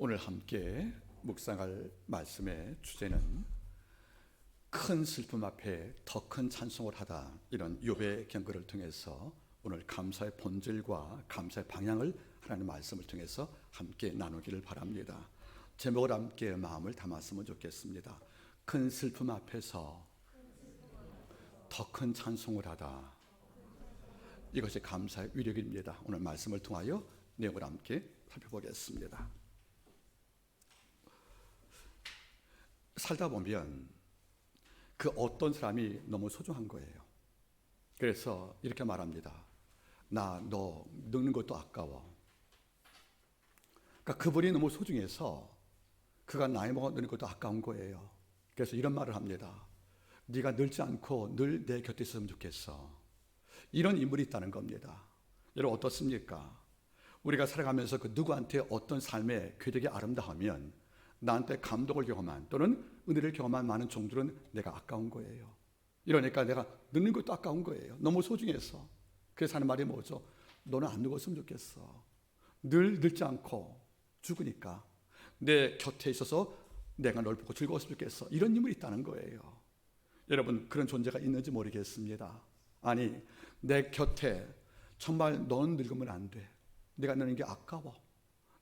오늘 함께 묵상할 말씀의 주제는 큰 슬픔 앞에 더 큰 찬송을 하다, 이런 욥의 경고를 통해서 오늘 감사의 본질과 감사의 방향을 하나님 말씀을 통해서 함께 나누기를 바랍니다. 제목을 함께 마음을 담았으면 좋겠습니다. 큰 슬픔 앞에서 더 큰 찬송을 하다, 이것이 감사의 위력입니다. 오늘 말씀을 통하여 내용을 함께 살펴보겠습니다. 살다 보면 그 어떤 사람이 너무 소중한 거예요. 그래서 이렇게 말합니다. 나 너 늙는 것도 아까워. 그러니까 그분이 너무 소중해서 그가 나이 먹어 늙는 것도 아까운 거예요. 그래서 이런 말을 합니다. 네가 늙지 않고 늘 내 곁에 있으면 좋겠어. 이런 인물이 있다는 겁니다. 여러분 어떻습니까? 우리가 살아가면서 그 누구한테 어떤 삶의 궤적이 아름다우면 나한테 감동을 경험한 또는 은혜를 경험한 많은 종들은 내가 아까운 거예요. 이러니까 내가 늙는 것도 아까운 거예요. 너무 소중해서. 그래서 하는 말이 뭐죠? 너는 안 늙었으면 좋겠어. 늘 늙지 않고 죽으니까 내 곁에 있어서 내가 널 보고 즐거웠으면 좋겠어. 이런 인물이 있다는 거예요. 여러분 그런 존재가 있는지 모르겠습니다. 아니 내 곁에 정말 너는 늙으면 안 돼. 내가 늙는 게 아까워.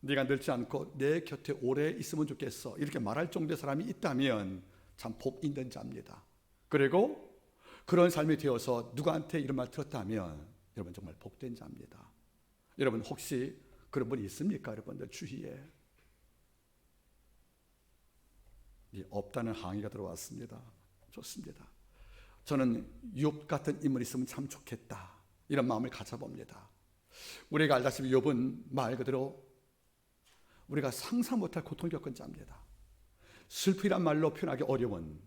네가 늙지 않고 내 곁에 오래 있으면 좋겠어. 이렇게 말할 정도의 사람이 있다면 참 복 있는 자입니다. 그리고 그런 삶이 되어서 누구한테 이런 말 들었다면 여러분 정말 복된 자입니다. 여러분 혹시 그런 분이 있습니까? 여러분들 주위에. 없다는 항의가 들어왔습니다. 좋습니다. 저는 욥 같은 인물이 있으면 참 좋겠다, 이런 마음을 가져봅니다. 우리가 알다시피 욥은 말 그대로 우리가 상상 못할 고통을 겪은 자입니다. 슬픔이란 말로 표현하기 어려운,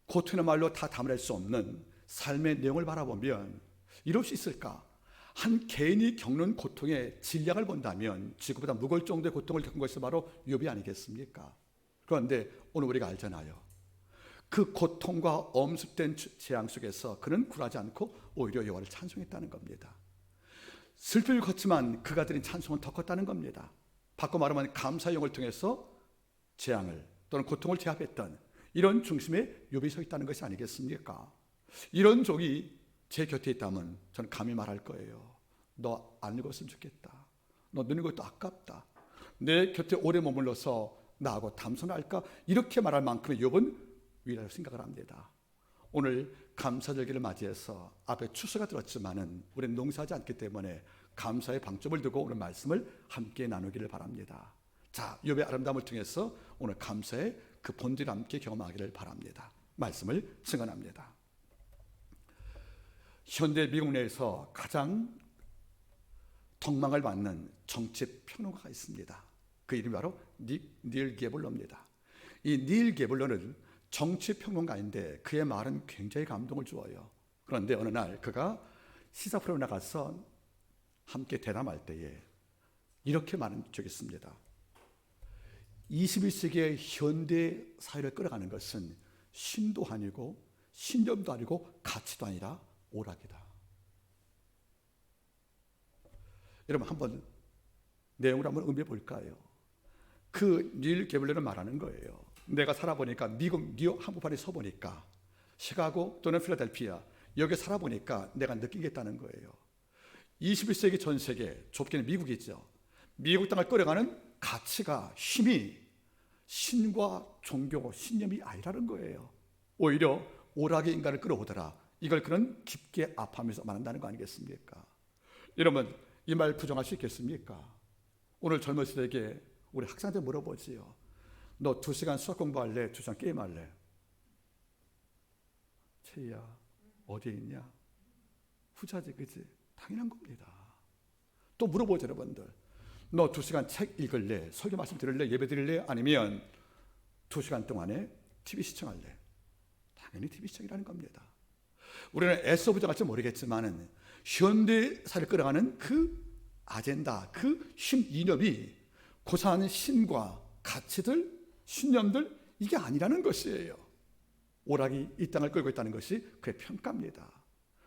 고통이란 말로 다 담을 수 없는 삶의 내용을 바라보면 이럴 수 있을까? 한 개인이 겪는 고통의 질량을 본다면 지구보다 무거울 정도의 고통을 겪은 것이 바로 욥이 아니겠습니까? 그런데 오늘 우리가 알잖아요. 그 고통과 엄습된 재앙 속에서 그는 굴하지 않고 오히려 여호와를 찬송했다는 겁니다. 슬픔을 걷지만 그가 드린 찬송은 더 컸다는 겁니다. 바꿔 말하면 감사의 영을 통해서 재앙을 또는 고통을 제압했던 이런 중심에 욥이 서 있다는 것이 아니겠습니까? 이런 종이 제 곁에 있다면 저는 감히 말할 거예요. 너 안 늙었으면 좋겠다. 너 늙는 것도 아깝다. 내 곁에 오래 머물러서 나하고 담소할까? 이렇게 말할 만큼의 욥은 위라고 생각을 합니다. 오늘 감사절기를 맞이해서 앞에 추수가 들었지만은 우리는 농사하지 않기 때문에 감사의 방점을 두고 오늘 말씀을 함께 나누기를 바랍니다. 자, 욥의 아름다움을 통해서 오늘 감사의 그 본질을 함께 경험하기를 바랍니다. 말씀을 증언합니다. 현대 미국 내에서 가장 덕망을 받는 정치 평론가가 있습니다. 그 이름이 바로 닐 게블러입니다. 이 닐 게블러는 정치 평론가인데 그의 말은 굉장히 감동을 주어요. 그런데 어느 날 그가 시사 프로그램에 나가서 함께 대담할 때에 이렇게 말한 적이 있습니다. 21세기의 현대 사회를 끌어가는 것은 신도 아니고 신념도 아니고 가치도 아니라 오락이다. 여러분 한번 내용을 한번 음미해 볼까요? 그 닐 게블러는 말하는 거예요. 내가 살아보니까 미국 뉴욕 한복판에 서보니까 시카고 또는 필라델피아 여기 살아보니까 내가 느끼겠다는 거예요. 21세기 전 세계, 좁게는 미국이죠. 미국 땅을 끌어가는 가치가 힘이 신과 종교, 신념이 아니라는 거예요. 오히려 오락의 인간을 끌어오더라. 이걸 그런 깊게 아파하면서 말한다는 거 아니겠습니까? 여러분 이 말 부정할 수 있겠습니까? 오늘 젊은 세대에게 우리 학생한테 물어보지요. 너 2시간 수학 공부할래? 2시간 게임할래? 채희야 어디에 있냐? 후자지, 그치? 당연한 겁니다. 또 물어보죠 여러분들. 너 2시간 책 읽을래? 설교 말씀 들을래? 예배 드릴래? 아니면 2시간 동안에 TV 시청할래? 당연히 TV 시청이라는 겁니다. 우리는 애써 부정할지 모르겠지만 현대사를 끌어가는 그 아젠다, 그 이념이 고사하는 신과 가치들, 신념들, 이게 아니라는 것이에요. 오락이 이 땅을 끌고 있다는 것이 그의 평가입니다.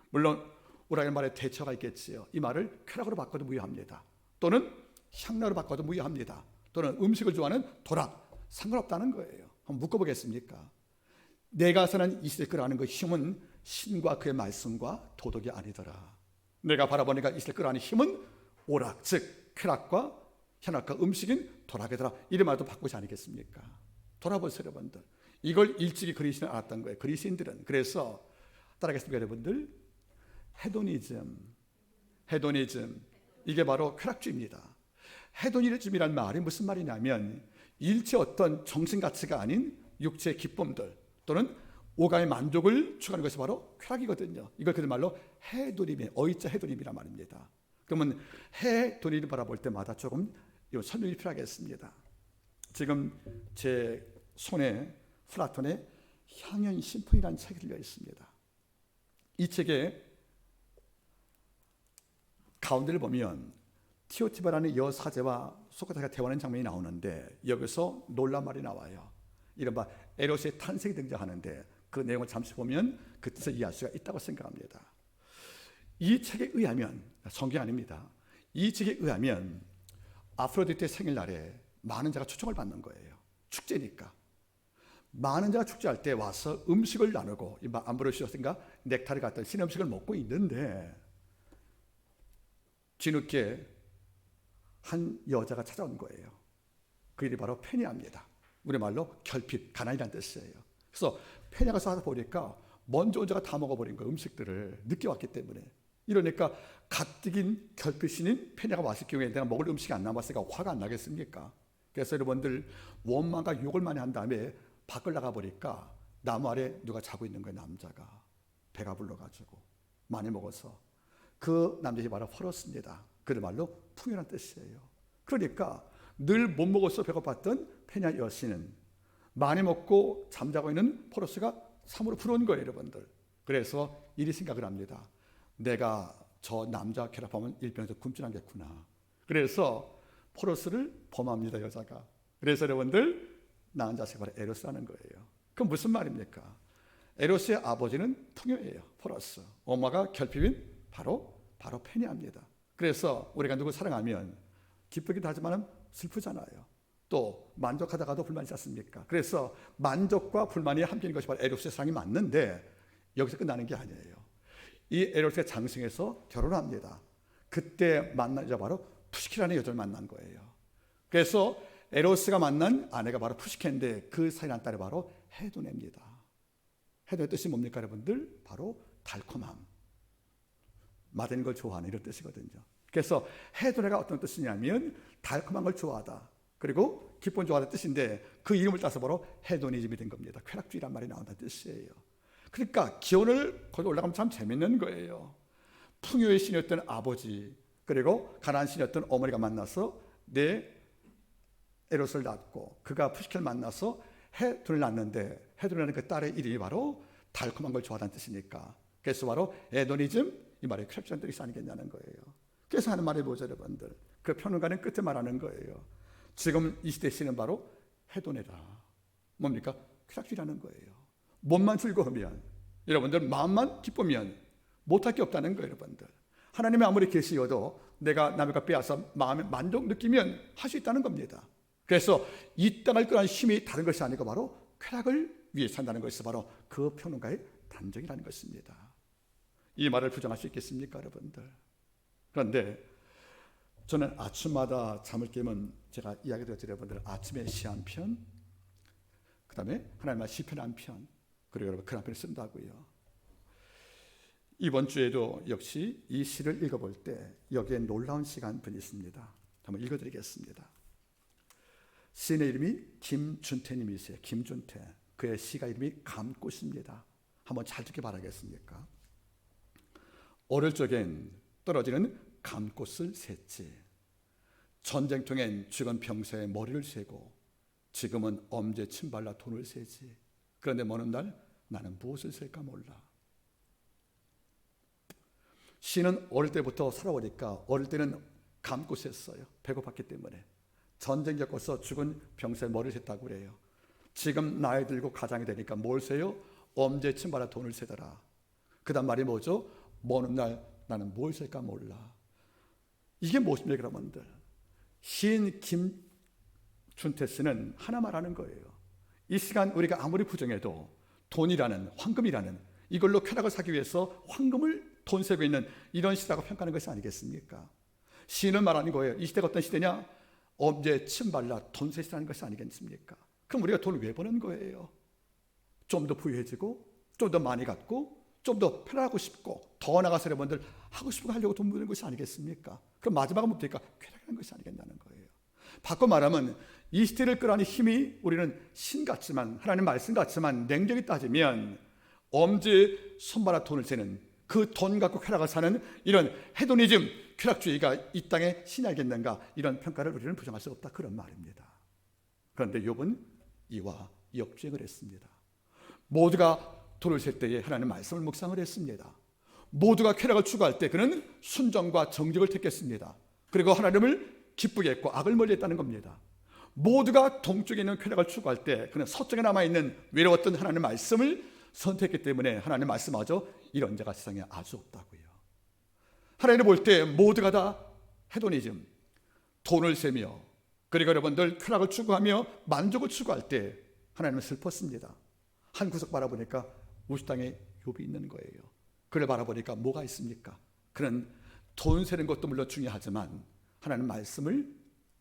물론 오락의 말에 대처가 있겠지요. 이 말을 쾌락으로 바꿔도 무효합니다. 또는 향락으로 바꿔도 무효합니다. 또는 음식을 좋아하는 도락, 상관없다는 거예요. 한번 묶어보겠습니까? 내가 사는 이 시대에 끌어가는 그 힘은 신과 그의 말씀과 도덕이 아니더라. 내가 바라보니까 이 시대에 끌어가는 힘은 오락, 즉 쾌락과 현악과 음식인 도락이더라. 이런 말도 바꾸지 않겠습니까? 돌아보세요, 여러분들. 이걸 일찍이 그리스인은 알았던 거예요. 그리스인들은. 그래서 따라하겠습니까, 여러분들? 헤도니즘, 이게 바로 쾌락주의입니다. 헤도니즘이란 말이 무슨 말이냐면 일체 어떤 정신 가치가 아닌 육체의 기쁨들 또는 오감의 만족을 추구하는 것이 바로 쾌락이거든요. 이걸 그들 말로 헤도님이에요. 어이자 헤도님이란 말입니다. 그러면 헤도니를 바라볼 때마다 조금 설명이 필요하겠습니다. 지금 제 손에 플라톤의 향연 심풍이라는 책이 들려 있습니다. 이 책에 가운데를 보면 티오티바라는 여사제와 소크라테스가 대화하는 장면이 나오는데 여기서 놀란 말이 나와요. 이른바 에로스의 탄생이 등장하는데 그 내용을 잠시 보면 그 뜻을 이해할 수가 있다고 생각합니다. 이 책에 의하면, 성경 아닙니다. 이 책에 의하면 아프로디테 생일날에 많은 자가 초청을 받는 거예요. 축제니까. 많은 자가 축제할 때 와서 음식을 나누고 암브로시오스인가 넥타를 갖던 신 음식을 먹고 있는데 뒤늦게 한 여자가 찾아온 거예요. 그 일이 바로 페니아입니다. 우리말로 결핍, 가난이라는 뜻이에요. 그래서 페니아가 와서 보니까 먼저 온 자가 다 먹어버린 거예요. 음식들을 늦게 왔기 때문에. 이러니까 가뜩인 결핍신인 페니아가 왔을 경우에 내가 먹을 음식이 안 남았으니까 화가 안 나겠습니까? 그래서 여러분들 원망과 욕을 많이 한 다음에 밖을 나가보니까 나무 아래 누가 자고 있는 거예요. 남자가 배가 불러가지고 많이 먹어서 그 남자이 바로 포로스입니다. 그들 말로 풍요란 뜻이에요. 그러니까 늘 못 먹어서 배고팠던 페냐 여신은 많이 먹고 잠자고 있는 포로스가 참으로 부러운 거예요, 여러분들. 그래서 이리 생각을 합니다. 내가 저 남자 결합하면 일병에서 굶주린 겠구나. 그래서 포로스를 범합니다, 여자가. 그래서 여러분들 낳은 자식이 바로 에로스라는 거예요. 그럼 무슨 말입니까? 에로스의 아버지는 풍요예요, 포로스. 엄마가 결핍인 바로 페니아입니다. 그래서 우리가 누구 사랑하면 기쁘기도 하지만 슬프잖아요. 또 만족하다가도 불만이 있지 않습니까? 그래서 만족과 불만이 함께 있는 것이 바로 에로스의 사랑이 맞는데 여기서 끝나는 게 아니에요. 이 에로스가 장성해서 결혼합니다. 그때 만난 여자 바로 푸시키라는 여자를 만난 거예요. 그래서 에로스가 만난 아내가 바로 푸시케인데 그 사이 난 딸이 바로 헤도네입니다. 헤도의 뜻이 뭡니까, 여러분들? 바로 달콤함. 맛있는 걸 좋아하는 이런 뜻이거든요. 그래서 헤도네가 어떤 뜻이냐면 달콤한 걸 좋아하다. 그리고 기쁨 좋아하는 뜻인데 그 이름을 따서 바로 헤도니즘이 된 겁니다. 쾌락주의란 말이 나온다는 뜻이에요. 그러니까 기원을 거기 올라가면 참 재밌는 거예요. 풍요의 신이었던 아버지 그리고 가난한 신이었던 어머니가 만나서 내 에로스를 낳고 그가 푸시케를 만나서 헤도를 낳는데 헤도라는 그 딸의 이름이 바로 달콤한 걸 좋아하는 뜻이니까 그래서 바로 헤도니즘 이 말이 쾌락주의라는 뜻이 아니겠냐는 거예요. 그래서 하는 말이 뭐죠, 여러분들? 그 평론가는 끝에 말하는 거예요. 지금 이 시대 시는 바로 헤도네다. 뭡니까? 쾌락주의라는 거예요. 몸만 즐거우면 여러분들 마음만 기쁘면 못할 게 없다는 거예요, 여러분들. 하나님이 아무리 계시어도 내가 남의 것 빼앗아 마음에 만족 느끼면 할 수 있다는 겁니다. 그래서 이 땅을 끌어가는 힘이 다른 것이 아니고 바로 쾌락을 위해 산다는 것이 바로 그 평론가의 단정이라는 것입니다. 이 말을 부정할 수 있겠습니까, 여러분들? 그런데 저는 아침마다 잠을 깨면 제가 이야기 드렸죠, 여러분들. 아침에 시 한 편, 그 다음에 하나님의 시편 한 편, 그리고 여러분 그 한 편을 쓴다고요. 이번 주에도 역시 이 시를 읽어볼 때 여기에 놀라운 시가 한 편 있습니다. 한번 읽어드리겠습니다. 시인의 이름이 김준태님이세요. 김준태. 그의 시가 이름이 감꽃입니다. 한번 잘 듣기 바라겠습니까? 어릴 적엔 떨어지는 감꽃을 샜지. 전쟁통엔 죽은 병사의 머리를 세고 지금은 엄지에 침 발라 돈을 세지. 그런데 어느 날 나는 무엇을 셀까 몰라. 시는 어릴 때부터 살아오니까 어릴 때는 감꽃 셌어요. 배고팠기 때문에. 전쟁 겪어서 죽은 병사의 머리를 셌다고 그래요. 지금 나이 들고 가장이 되니까 뭘 세요? 엄지에 침 발라 돈을 세더라. 그 다음 말이 뭐죠? 어느 날 나는 뭘 셀까 몰라. 이게 무엇입니까, 여러분들? 시인 준테스는 하나 말하는 거예요. 이 시간 우리가 아무리 부정해도 돈이라는, 황금이라는 이걸로 쾌락을 사기 위해서 황금을 돈 세고 있는 이런 시대라고 평가하는 것이 아니겠습니까? 시인은 말하는 거예요. 이 시대가 어떤 시대냐? 엄지에 침 발라 돈 세시라는 것이 아니겠습니까? 그럼 우리가 돈을 왜 버는 거예요? 좀 더 부유해지고, 좀 더 많이 갖고, 좀 더 편하고 싶고, 더 나가서 여러분들 하고 싶은 거 하려고 돈 버는 것이 아니겠습니까? 그럼 마지막은 뭡니까? 쾌락하는 것이 아니겠다는 거예요. 바꿔 말하면 이 시대를 끌어안는 힘이 우리는 신 같지만, 하나님 말씀 같지만 냉정히 따지면 엄지에 손발아 돈을 세는, 그 돈 갖고 쾌락을 사는 이런 헤도니즘, 쾌락주의가 이 땅에 신이 알겠는가, 이런 평가를 우리는 부정할 수 없다, 그런 말입니다. 그런데 욥은 이와 역주행을 했습니다. 모두가 돈을 셀 때에 하나님 말씀을 묵상을 했습니다. 모두가 쾌락을 추구할 때 그는 순정과 정직을 택했습니다. 그리고 하나님을 기쁘게 했고 악을 멀리했다는 겁니다. 모두가 동쪽에 있는 쾌락을 추구할 때 그는 서쪽에 남아있는 외로웠던 하나님의 말씀을 선택했기 때문에 하나님의 말씀마저 이런 자가 세상에 아주 없다고요. 하나님을 볼 때 모두가 다 헤도니즘, 돈을 세며, 그리고 여러분들 쾌락을 추구하며 만족을 추구할 때 하나님은 슬펐습니다. 한 구석 바라보니까 우주 땅에 욥이 있는 거예요. 그를 바라보니까 뭐가 있습니까? 그는 돈 세는 것도 물론 중요하지만 하나님 말씀을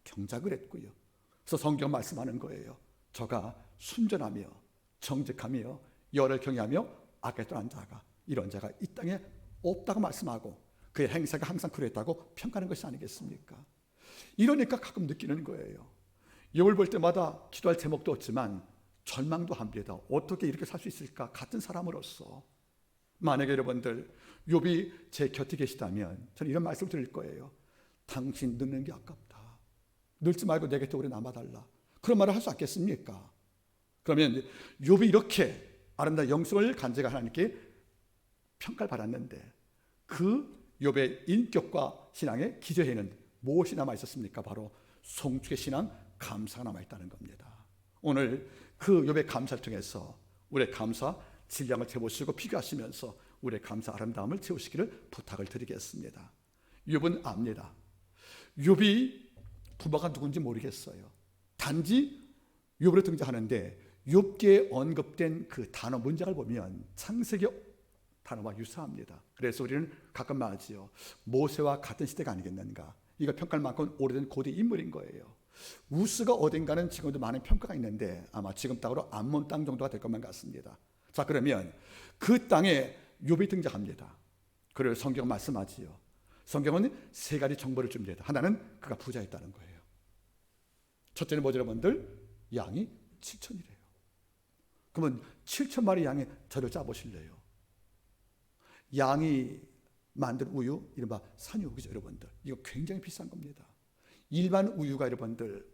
경작을 했고요. 그래서 성경 말씀하는 거예요. 저가 순전하며 정직하며 여를 경외하며 악에 떠난 자가, 이런 자가 이 땅에 없다고 말씀하고 그의 행사가 항상 그랬다고 평가하는 것이 아니겠습니까? 이러니까 가끔 느끼는 거예요. 욥을 볼 때마다 기도할 제목도 없지만 절망도 합니다. 어떻게 이렇게 살 수 있을까? 같은 사람으로서. 만약에 여러분들 욥이 제 곁에 계시다면 저는 이런 말씀을 드릴 거예요. 당신 늙는 게 아깝다. 늙지 말고 내 곁에 오래 남아달라. 그런 말을 할 수 없겠습니까? 그러면 욥이 이렇게 아름다운 영성을 간제가 하나님께 평가를 받았는데 그 욥의 인격과 신앙의 기저에는 무엇이 남아있었습니까? 바로 송축의 신앙, 감사가 남아있다는 겁니다. 오늘 그 욥의 감사를 통해서 우리의 감사 질량을 재보시고 비교하시면서 우리의 감사 아름다움을 채우시기를 부탁을 드리겠습니다. 욥은 압니다. 욥이 부모가 누군지 모르겠어요. 단지 욥으로 등장하는데 욥기에 언급된 그 단어 문장을 보면 창세기 단어와 유사합니다. 그래서 우리는 가끔 말하지요. 모세와 같은 시대가 아니겠는가. 이거 평가할 만큼 오래된 고대 인물인 거예요. 우스가 어딘가는 지금도 많은 평가가 있는데 아마 지금 땅으로 암몬 땅 정도가 될 것만 같습니다. 자, 그러면 그 땅에 욥이 등장합니다. 그를 성경 말씀하지요. 성경은 세 가지 정보를 줍니다. 하나는 그가 부자였다는 거예요. 첫째는 뭐죠, 여러분들? 양이 7천이래요. 그러면 7천 마리 양의 저를 짜보실래요? 양이 만든 우유, 이른바 산유우유죠, 여러분들. 이거 굉장히 비싼 겁니다. 일반 우유가 여러분들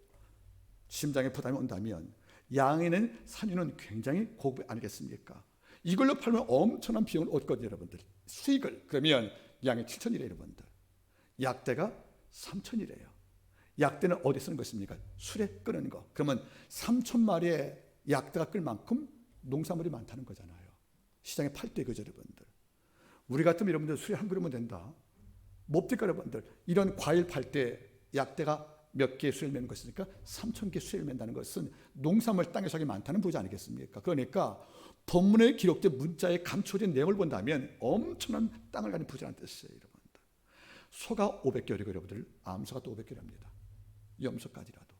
심장에 부담이 온다면 양에는 산유는 굉장히 고급 아니겠습니까? 이걸로 팔면 엄청난 비용을 얻거든요, 여러분들. 수익을. 그러면 양이 7천이래요, 여러분들. 약대가 3천이래요. 약대는 어디 쓰는 것입니까? 술에 끓는 거. 그러면 3천 마리의 약대가 끓 만큼 농산물이 많다는 거잖아요. 시장에 팔 때 그죠, 여러분들. 우리 같으면 여러분들 술에 한 그릇면 된다. 뭡니까, 여러분들? 이런 과일 팔 때 약대가 몇 개의 수를 매는 것이니까 3천 개 수를 맨다는 것은 농산물 땅에 저기 많다는 부자 아니겠습니까? 그러니까 본문에 기록된 문자에 감춰진 내용을 본다면 엄청난 땅을 가진 부자라는 뜻이에요, 여러분들. 소가 500개월이고 여러분들 암소가 또 500개월입니다. 염소까지라도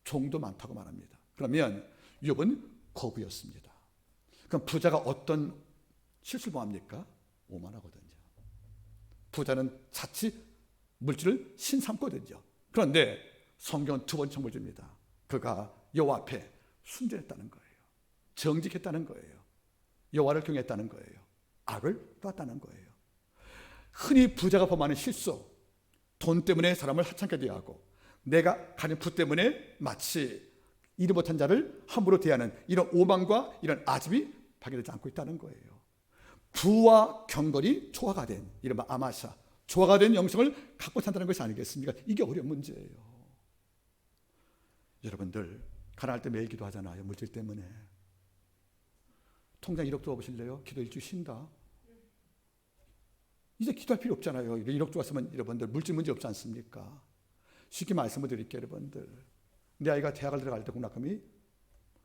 종도 많다고 말합니다. 그러면 욥은 거부였습니다. 그럼 부자가 어떤 실수를 범합니까? 오만하거든요. 부자는 자칫 물질을 신삼거든요. 그런데 성경은 두 번째 정보를 줍니다. 그가 여호와 앞에 순전했다는 거예요. 정직했다는 거예요. 여호와를 경외했다는 거예요. 악을 놨다는 거예요. 흔히 부자가 범하는 실수, 돈 때문에 사람을 하찮게 대하고 내가 가진 부 때문에 마치 이를 못한 자를 함부로 대하는 이런 오만과 이런 아집이 발견되지 않고 있다는 거예요. 부와 경건이 조화가 된 이른바 아마샤, 조화가 된 영성을 갖고 산다는 것이 아니겠습니까? 이게 어려운 문제예요. 여러분들 가난할 때 매일 기도하잖아요. 물질 때문에. 통장 1억 들어보실래요? 기도 일주일 쉰다. 이제 기도할 필요 없잖아요. 1억 들어왔으면 여러분들 물질 문제 없지 않습니까? 쉽게 말씀을 드릴게요, 여러분들. 내 아이가 대학을 들어갈 때 국락금이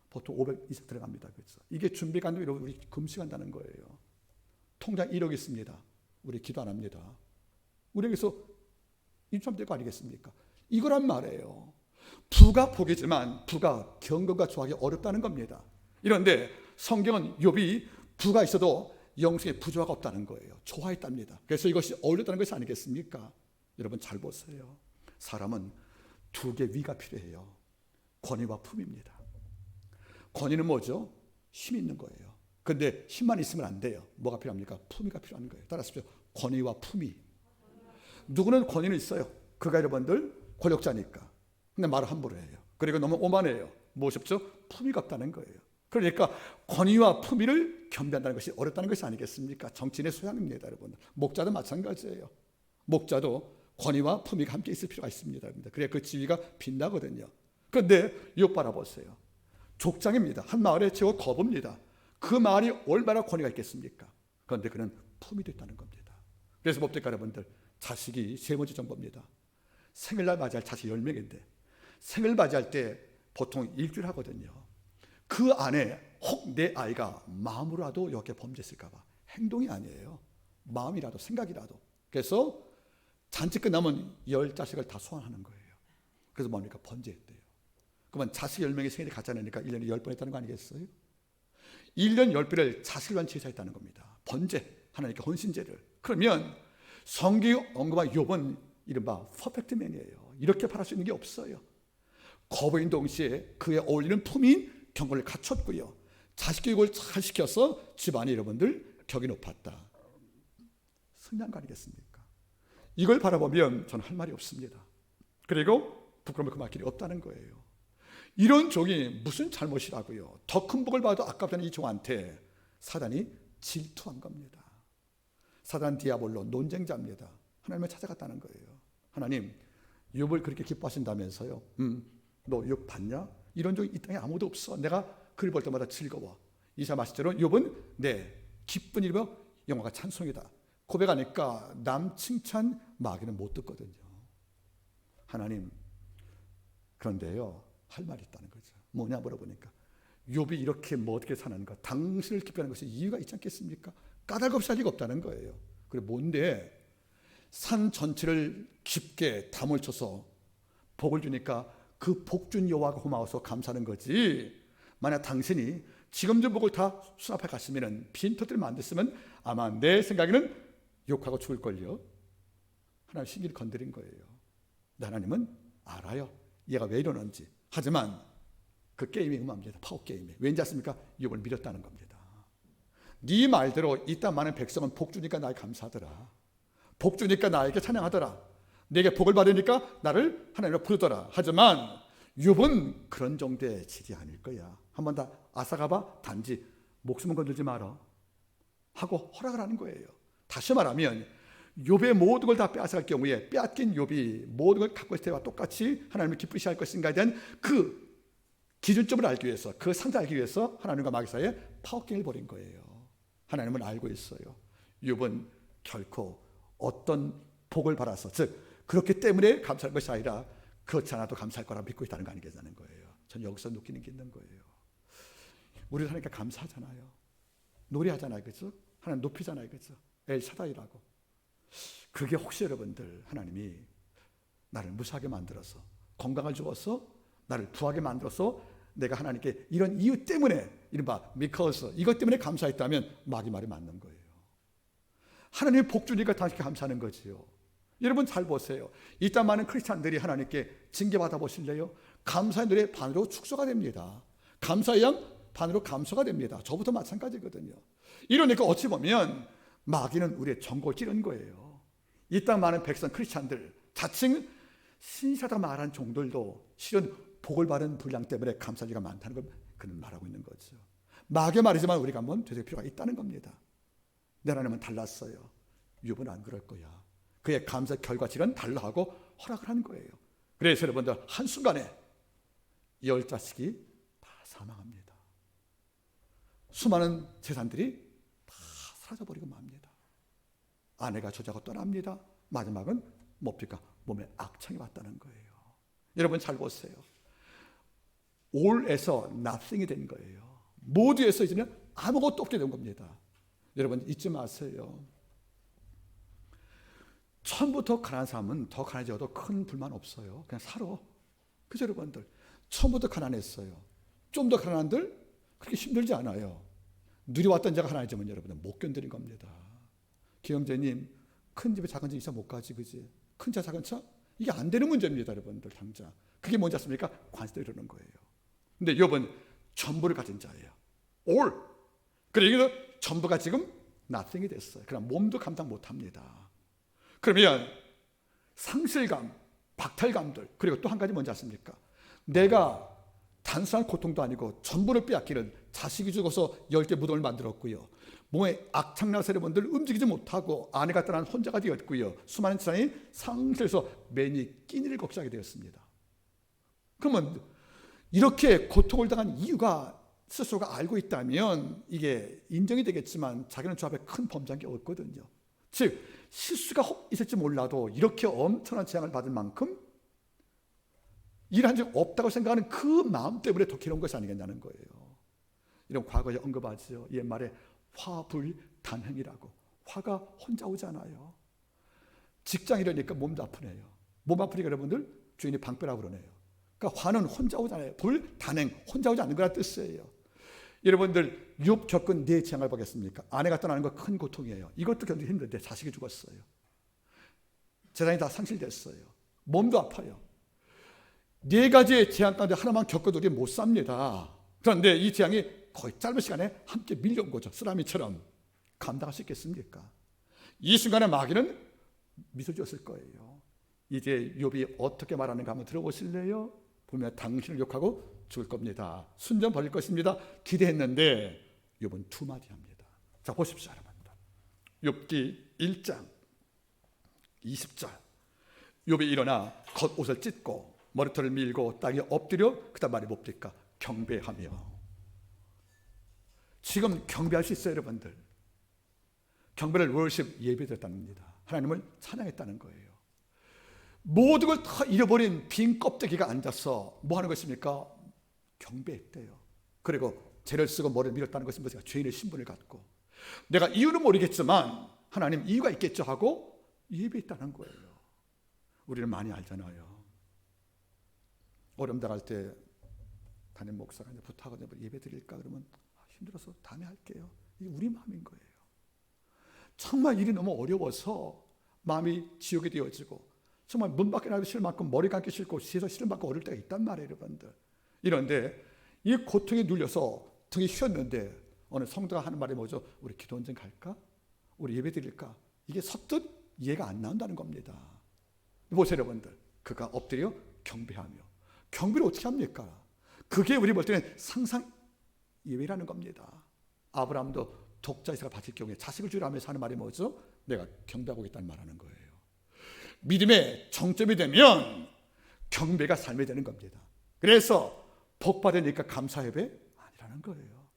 보통 500 이상 들어갑니다. 그렇죠? 이게 준비가 안 되면 우리 금식한다는 거예요. 통장 1억 있습니다. 우리 기도 안 합니다. 우리에게서 인출되는 거 아니겠습니까? 이거란 말이에요. 부가 복이지만 부가 경건과 조하기 어렵다는 겁니다. 이런데 성경은 욥이 부가 있어도 영생에 부조화가 없다는 거예요. 조화있답니다. 그래서 이것이 어울렸다는 것이 아니겠습니까? 여러분 잘 보세요. 사람은 두 개 위가 필요해요. 권위와 품입니다. 권위는 뭐죠? 힘 있는 거예요. 그런데 힘만 있으면 안 돼요. 뭐가 필요합니까? 품위가 필요한 거예요. 따라하십시오. 권위와 품위. 누구는 권위는 있어요. 그가 여러분들 권력자니까. 근데 말을 함부로 해요. 그리고 너무 오만해요. 무엇이었죠? 품위가 없다는 거예요. 그러니까 권위와 품위를 겸비한다는 것이 어렵다는 것이 아니겠습니까? 정치인의 소양입니다, 여러분. 목자도 마찬가지예요. 목자도 권위와 품위가 함께 있을 필요가 있습니다, 여러분. 그래야 그 지위가 빛나거든요. 그런데 욥 바라보세요. 족장입니다. 한 마을의 최고 거부입니다. 그 마을이 얼마나 권위가 있겠습니까? 그런데 그는 품위도 있다는 겁니다. 그래서 뭡니까, 여러분들? 자식이 세 번째 정보입니다. 생일날 맞이할 자식 10명인데 생일 맞이할 때 보통 일주일 하거든요. 그 안에 혹 내 아이가 마음으로라도 이렇게 범죄했을까 봐. 행동이 아니에요. 마음이라도 생각이라도. 그래서 잔치 끝나면 10자식을 다 소환하는 거예요. 그래서 뭡니까? 번제했대요. 그러면 자식 10명이 생일이 같지 않으니까 1년에 10번 했다는 거 아니겠어요? 1년 10배를 자식을 위한 제사했다는 겁니다. 번제, 하나님께 헌신제를. 그러면 성경이 언급한 욥은 이른바 퍼펙트맨이에요. 이렇게 바랄 수 있는 게 없어요. 거부인 동시에 그에 어울리는 품인 경건을 갖췄고요. 자식 교육을 잘 시켜서 집안이 여러분들 격이 높았다. 승리한 거 아니겠습니까? 이걸 바라보면 저는 할 말이 없습니다. 그리고 부끄러움을 금할 길이 없다는 거예요. 이런 종이 무슨 잘못이라고요. 더 큰 복을 봐도 아깝다는 이 종한테 사단이 질투한 겁니다. 사단 디아볼로 논쟁자입니다. 하나님을 찾아갔다는 거예요. 하나님, 욥을 그렇게 기뻐하신다면서요. 너 욥 봤냐? 이런 종이 이 땅에 아무도 없어. 내가 그를 볼 때마다 즐거워. 이사 마시처럼 욥은 기쁜 일이며 영화가 찬송이다. 고백하니까 남 칭찬 마귀는 못 듣거든요. 하나님, 그런데요, 할 말이 있다는 거죠. 뭐냐 물어보니까 욥이 이렇게 뭐 어떻게 사는가? 당신을 기뻐하는 것이 이유가 있지 않겠습니까? 까닭 없이 할 리가 없다는 거예요. 그래 뭔데? 산 전체를 깊게 담을 쳐서 복을 주니까 그 복 준 여호와가 고마워서 감사하는 거지. 만약 당신이 지금 준 복을 다 수납해 갔으면 빈터들을 만들었으면 아마 내 생각에는 욕하고 죽을걸요. 하나님 신기를 건드린 거예요. 하나님은 알아요. 얘가 왜 이러는지. 하지만 그 게임이 음합니다. 파워 게임이. 왠지 아십니까? 욥을 믿었다는 겁니다. 네 말대로 이 땅 많은 백성은 복 주니까 나에게 감사하더라. 복 주니까 나에게 찬양하더라. 내게 복을 받으니까 나를 하나님으로 부르더라. 하지만 욥은 그런 정도의 질이 아닐 거야. 한번 다 아사가봐. 단지 목숨은 건들지 마라 하고 허락을 하는 거예요. 다시 말하면 욥의 모든 걸 다 빼앗아갈 경우에 빼앗긴 욥이 모든 걸 갖고 있을 때와 똑같이 하나님을 기쁘시할 것인가에 대한 그 기준점을 알기 위해서, 그 상태를 알기 위해서 하나님과 마귀 사이에 파워게임을 벌인 거예요. 하나님은 알고 있어요. 욥은 결코 어떤 복을 받아서, 즉 그렇기 때문에 감사할 것이 아니라 그렇지 않아도 감사할 거라 믿고 있다는 거 아니겠냐는 거예요. 전 여기서 느끼는 게 있는 거예요. 우리 하나님께 감사하잖아요. 노래하잖아요. 그렇죠? 하나님 높이잖아요. 그렇죠? 엘샤다이라고. 그게 혹시 여러분들 하나님이 나를 무사하게 만들어서 건강을 주어서 나를 부하게 만들어서 내가 하나님께 이런 이유 때문에 이른바 because 이것 때문에 감사했다면 마귀 말이 맞는 거예요. 하나님이 복 주니까 당신께 감사하는 거지요. 여러분 잘 보세요. 이 땅 많은 크리스찬들이 하나님께 징계받아 보실래요? 감사의 노래 반으로 축소가 됩니다. 감사의 양 반으로 감소가 됩니다. 저부터 마찬가지거든요. 이러니까 어찌 보면 마귀는 우리의 정곡을 찌른 거예요. 이 땅 많은 백성 크리스찬들, 자칭 신사다 말한 종들도 실은 복을 받은 분량 때문에 감사할 일가 많다는 걸 그는 말하고 있는 거죠. 마귀의 말이지만 우리가 한번 되새길 필요가 있다는 겁니다. 내 하나님은 달랐어요. 욥은 안 그럴 거야. 그의 감사 결과치는 달라하고 허락을 하는 거예요. 그래서 여러분들 한순간에 10자식이 다 사망합니다. 수많은 재산들이 다 사라져버리고 맙니다. 아내가 저자고 떠납니다. 마지막은 뭡니까? 몸에 악청이 왔다는 거예요. 여러분 잘 보세요. all에서 nothing이 된 거예요. 모두에서 이제는 아무것도 없게 된 겁니다. 여러분 잊지 마세요. 처음부터 가난한 사람은 더 가난해져도 큰 불만 없어요. 그냥 살아. 그죠 여러분들? 처음부터 가난했어요. 좀 더 가난한들 그렇게 힘들지 않아요. 누려왔던 자가 가난해지면 여러분들 못 견디는 겁니다. 기영재님, 큰 집에 작은 집 이사 못 가지, 그지? 큰 차 작은 차? 이게 안 되는 문제입니다, 여러분들 당장. 그게 뭔지 아십니까? 관세도 이러는 거예요. 근데 욥은 전부를 가진 자예요. all. 그리고 전부가 지금 nothing이 됐어요. 그럼 몸도 감당 못 합니다. 그러면 상실감, 박탈감들, 그리고 또 한 가지 뭔지 아십니까? 내가 단순한 고통도 아니고 전부를 빼앗기는 자식이 죽어서 10개 무덤을 만들었고요. 몸에 악창나서 여러분들 움직이지 못하고 아내가 떠난 혼자가 되었고요. 수많은 재산이 상실해서 매니 끼니를 걱정하게 되었습니다. 그러면 이렇게 고통을 당한 이유가 스스로가 알고 있다면 이게 인정이 되겠지만 자기는 주 앞에 큰 범죄한 게 없거든요. 즉 실수가 있을지 몰라도 이렇게 엄청난 재앙을 받을 만큼 일한 적 없다고 생각하는 그 마음 때문에 더 괴로운 것이 아니겠냐는 거예요. 이런 과거에 언급하죠. 옛말에 화불단행이라고. 화가 혼자 오잖아요. 직장 일하니까 몸도 아프네요. 몸 아프니까 여러분들 주인이 방패라고 그러네요. 그러니까 화는 혼자 오잖아요. 불단행, 혼자 오지 않는 거란 뜻이에요. 여러분들 욥 겪은 네 재앙을 보겠습니까? 아내가 떠나는 거 큰 고통이에요. 이것도 견디기 힘든데 자식이 죽었어요. 재산이 다 상실됐어요. 몸도 아파요. 네 가지의 재앙 가운데 하나만 겪어도 우리 못 삽니다. 그런데 이 재앙이 거의 짧은 시간에 함께 밀려온 거죠. 쓰나미처럼. 감당할 수 있겠습니까? 이 순간에 마귀는 미소 지었을 거예요. 이제 욥이 어떻게 말하는가 한번 들어보실래요? 보면 당신을 욕하고 죽을 겁니다. 순전 버릴 것입니다. 기대했는데 욥은 두 마디 합니다. 자 보십시오 여러분. 욥기 1장 20절. 욥이 일어나 겉옷을 찢고 머리털을 밀고 땅에 엎드려 그다음 말이 뭡니까? 경배하며. 지금 경배할 수 있어요 여러분들. 경배를 월십 예배드렸다는 겁니다. 하나님을 찬양했다는 거예요. 모든 걸 다 잃어버린 빈 껍데기가 앉아서 뭐 하는 것입니까? 경배했대요. 그리고 죄를 쓰고 머리를 밀었다는 것은 뭐죠? 죄인의 신분을 갖고 내가 이유는 모르겠지만 하나님 이유가 있겠죠 하고 예배했다는 거예요. 우리는 많이 알잖아요. 어려움 당할 때 담임 목사가 부탁하거든요. 예배 드릴까? 그러면 힘들어서 다음에 할게요. 이게 우리 마음인 거예요. 정말 일이 너무 어려워서 마음이 지옥이 되어지고 정말 문 밖에 나가기 싫을 만큼 머리 감기 싫고 시에서 싫을 만큼 어릴 때가 있단 말이에요 여러분들. 이런데 이 고통에 눌려서 등이 휘었는데 어느 성도가 하는 말이 뭐죠? 우리 기도 언제 갈까? 우리 예배 드릴까? 이게 섰듯 이해가 안 나온다는 겁니다. 보세요 여러분들. 그가 엎드려 경배하며. 경배를 어떻게 합니까? 그게 우리 볼 때는 상상 예외라는 겁니다. 아브라함도 독자 이삭을 바칠 경우에 자식을 주라면서 하는 말이 뭐죠? 내가 경배하고 있다는 말하는 거예요. 믿음의 정점이 되면 경배가 삶이 되는 겁니다. 그래서 복 받으니까 감사 예배 아니라는 거예요.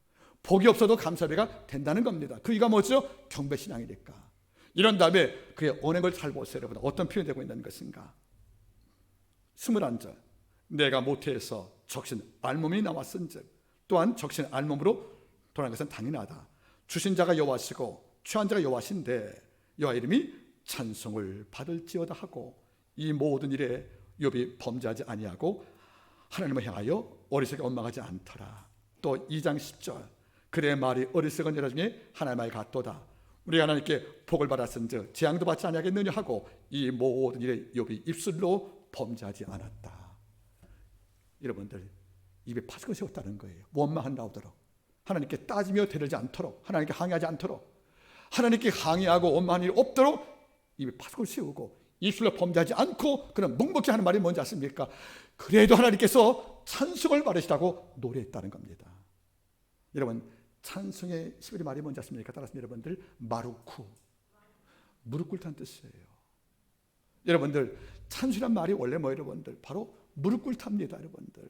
복이 없어도 감사 예배가 된다는 겁니다. 그이가 뭐죠? 경배 신앙이니까. 이런 다음에 그의 언행을 잘 보세요 여러분. 어떤 표현이 되고 있는 것인가? 21절. 내가 모태에서 적신 알몸이 나왔은즉 또한 적신 알몸으로 돌아간 것은 당연하다. 주신 자가 여호와시고 취한 자가 여호와신데 여호와 이름이 찬송을 받을지어다 하고 이 모든 일에 욥이 범죄하지 아니하고 하나님을 향하여 어리석게 원망하지 않더라. 또 2장 10절. 그의 말이 어리석은 여자 중에 하나님의 말 같도다. 우리가 하나님께 복을 받았은즉 재앙도 받지 아니하겠느냐 하고 이 모든 일에 욥이 입술로 범죄하지 않았다. 여러분들 입에 파스콘 세웠다는 거예요. 원망한 나오도록 하나님께 따지며 대들지 않도록 하나님께 항의하지 않도록 하나님께 항의하고 원망한 일이 없도록 입에 파스콘 세우고 입술로 범죄하지 않고 그런 묵묵히 하는 말이 뭔지 아십니까? 그래도 하나님께서 찬송을 받으시라고 노래했다는 겁니다. 여러분 찬송의 11의 말이 뭔지 아십니까? 따라서 여러분들 마루쿠 무릎 꿇다는 뜻이에요. 여러분들 찬송이란 말이 원래 뭐 여러분들 바로 무릎 꿇답니다 여러분들.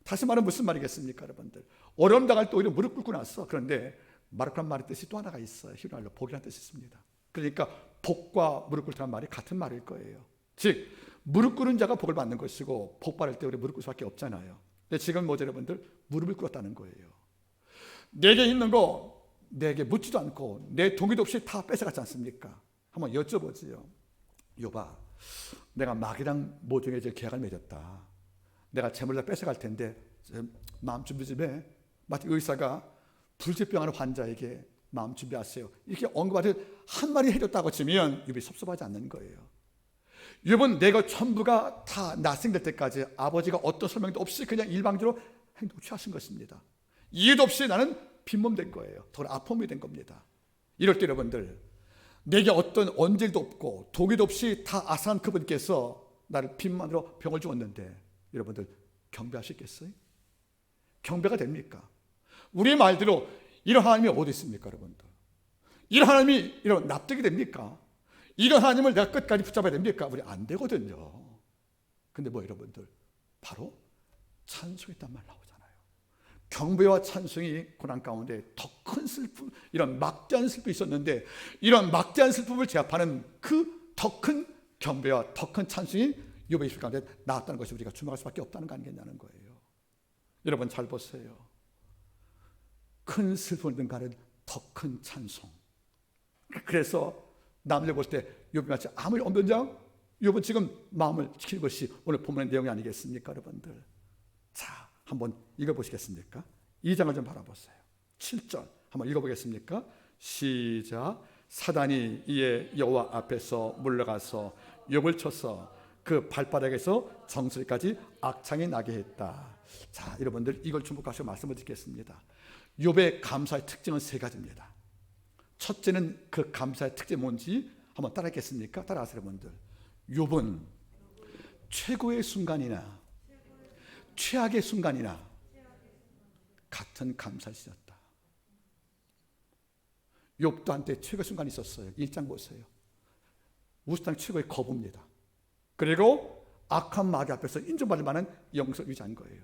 다시 말하면 무슨 말이겠습니까 여러분들? 어려움 당할 때 오히려 무릎 꿇고 났어. 그런데 마루쿠란 말의 뜻이 또 하나가 있어요. 히브리어로 복이라는 뜻이 있습니다. 그러니까 복과 무릎 꿇다는 말이 같은 말일 거예요. 즉 무릎 꿇은 자가 복을 받는 것이고 복 받을 때 우리 무릎 꿇을 수밖에 없잖아요. 근데 지금 뭐죠 여러분들? 무릎을 꿇었다는 거예요. 내게 있는 거 내게 묻지도 않고 내 동의도 없이 다 뺏어갔지 않습니까? 한번 여쭤보지요. 욥아, 내가 마귀랑 모종의 계약을 맺었다. 내가 재물을 다 뺏어갈 텐데 마음 준비 좀 해. 마치 의사가 불치병하는 환자에게 마음 준비하세요. 이렇게 언급을 한마디 해줬다고 치면 욥이 섭섭하지 않는 거예요. 욥은 내가 전부가 다 나승될 때까지 아버지가 어떤 설명도 없이 그냥 일방적으로 행동 취하신 것입니다. 이해도 없이 나는 빈몸 된 거예요. 더 아픔이 된 겁니다. 이럴 때 여러분들, 내게 어떤 언질도 없고 동의도 없이 다 아사한 그분께서 나를 빈만으로 병을 주었는데 여러분들 경배하시겠어요? 경배가 됩니까? 우리 말대로 이런 하나님이 어디 있습니까 여러분들? 이런 하나님이 이런 납득이 됩니까? 이런 하나님을 내가 끝까지 붙잡아야 됩니까? 우리 안 되거든요. 근데 뭐 여러분들, 바로 찬송했단 말 나오잖아요. 경배와 찬송이 고난 가운데 더 큰 슬픔, 이런 막대한 슬픔이 있었는데 이런 막대한 슬픔을 제압하는 그 더 큰 경배와 더 큰 찬송이 욥의 입술 가운데 나왔다는 것이 우리가 주목할 수밖에 없다는 거 아니겠냐는 거예요. 여러분 잘 보세요. 큰 슬픔을 능가하는 더 큰 찬송. 그래서 남들 볼 때 욥이 마치 아무리 언변장 욥은 지금 마음을 지키는 것이 오늘 본문의 내용이 아니겠습니까 여러분들? 자, 한번 읽어보시겠습니까? 2장을 좀 바라보세요. 7절 한번 읽어보겠습니까? 시작. 사단이 이에 여호와 앞에서 물러가서 욥을 쳐서 그 발바닥에서 정수리까지 악창이 나게 했다. 자, 여러분들 이걸 주목하시고 말씀을 드리겠습니다. 욥의 감사의 특징은 세 가지입니다. 첫째는 그 감사의 특징이 뭔지 한번 따라하겠습니까? 따라하세요 여러분들. 욥은 최고의 순간이나 최악의 순간이나 같은 감사를 지녔다. 욥도 한때 최고의 순간이 있었어요. 1장 보세요. 우스땅 최고의 거부입니다. 그리고 악한 마귀 앞에서 인정받을 만한 영성을 유지한 거예요.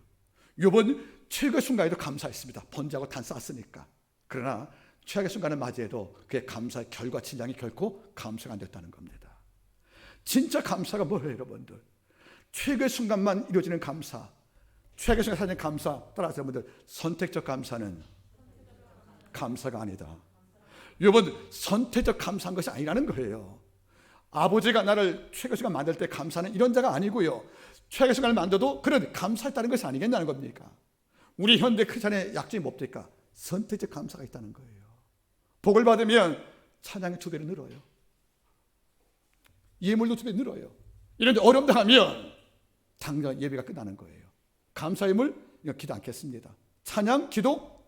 욥은 최고의 순간에도 감사했습니다. 번제하고 단 쌓았으니까. 그러나 최악의 순간을 맞이해도 그의 감사의 결과 질량이 결코 감사가 안 됐다는 겁니다. 진짜 감사가 뭐예요 여러분들? 최고의 순간만 이루어지는 감사, 최악의 순간에 사는 감사, 따라서 여러분들 선택적 감사는 감사가 아니다. 욥은 선택적 감사한 것이 아니라는 거예요. 아버지가 나를 최고의 순간 만들 때 감사는 이런 자가 아니고요, 최악의 순간을 만들어도 그런 감사했다는 것이 아니겠냐는 겁니까? 우리 현대 크리스찬의 약점이 뭡니까? 선택적 감사가 있다는 거예요. 복을 받으면 찬양이 2배로 늘어요. 예물도 2배 늘어요. 이런데 어려움 당하면 당장 예배가 끝나는 거예요. 감사 예물 이거 기도 않겠습니다. 찬양, 기도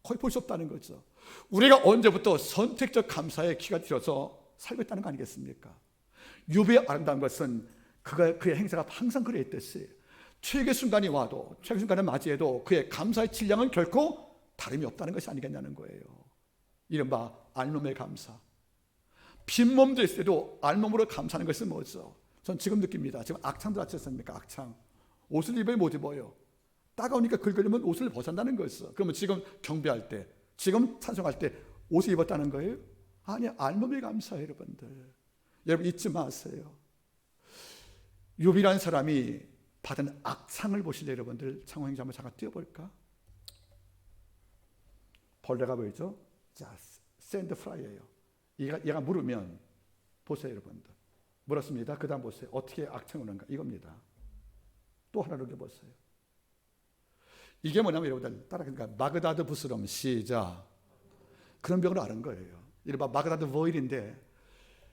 거의 볼 수 없다는 거죠. 우리가 언제부터 선택적 감사에 귀가 들어서 살고 있다는 거 아니겠습니까? 욥의 아름다운 것은 그의 행사가 항상 그랬듯이 최악의 순간이 와도, 최악의 순간을 맞이해도 그의 감사의 질량은 결코 다름이 없다는 것이 아니겠냐는 거예요. 이른바 알몸의 감사. 빈몸도 있을 때도 알몸으로 감사하는 것은 뭐죠? 전 지금 느낍니다. 지금 악창도 같지 않습니까? 악창. 옷을 입어야 못 입어요. 따가우니까 긁으려면 옷을 벗어난다는 거였어. 그러면 지금 경배할 때, 지금 찬송할 때 옷을 입었다는 거예요? 아니, 알몸의 감사예요 여러분들. 여러분 잊지 마세요. 욥이라는 사람이 받은 악상을 보실래요 여러분들? 창호행전 한번 잠깐 띄워볼까? 벌레가 보이죠? 자, 샌드 프라이예요. 얘가 물으면 보세요 여러분들. 물었습니다. 그 다음 보세요. 어떻게 악창이 오는가? 이겁니다. 또 하나를 보세요. 이게 뭐냐면 여러분들 따라하니까 마그다드 부스럼 시작. 그런 병을 아는 거예요. 이른바 마그다드 보일인데